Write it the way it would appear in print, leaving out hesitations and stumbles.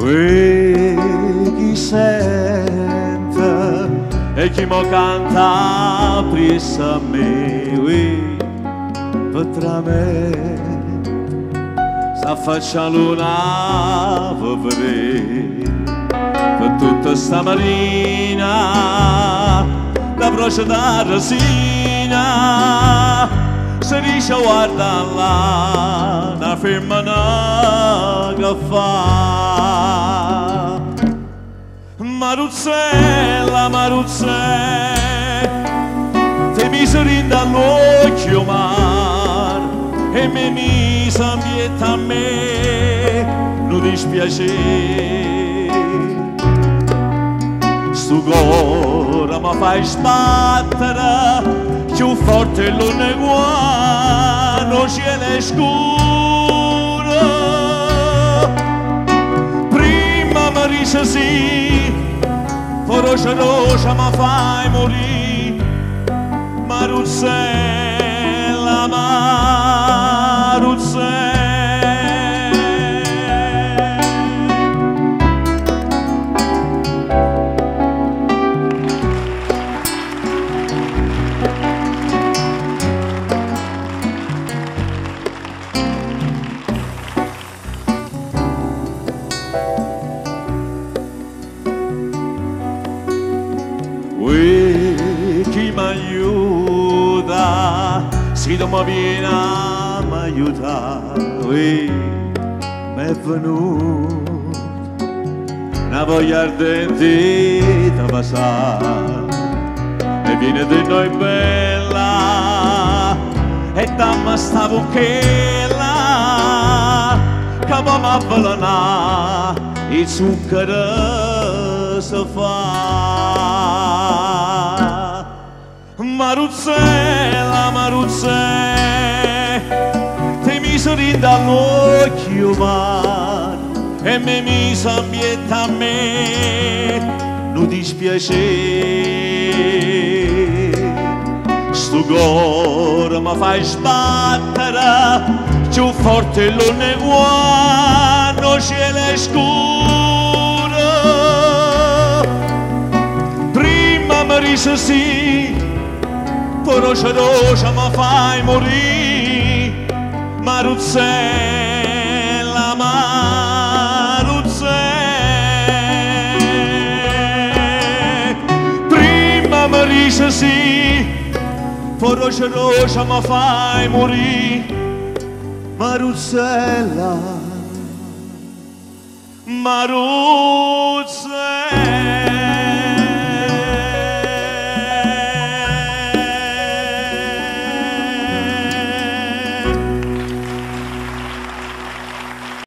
chi sente e chi mo canta pressa a me, potrà me s'affaccia luna per vedere per tutta sta marina la broce da resina se riesce a guardarla una femmina che fa Maruzzella, Maruzzella ti mise dall'occhio mar e mi mise ambietta a me non dispiacere sto cuore mi fai sbattere più forte l'una guano cielo scuro prima mi rise sì rosa rosa mi fai morire Maruzzella, Maruzzella chi mi aiuta, se non mi viene a mi aiutare, mi è venuta una voglia ardente da passare e viene di noi bella e dammi sta bocchella che mi avvelena il zucchero si fa Maruzzella, Maruzzella ti mise dall'occhio mar e mi mise ambietta a me non dispiacere sto cuore mi fai sbattere più forte l'una guano cielo scuro prima mi rise sì poi rosa rosa mi fai morire Maruzzella, Maruzzella prima mi rise sì poi rosa rosa mi fai morire Maruzzella, Maruzzella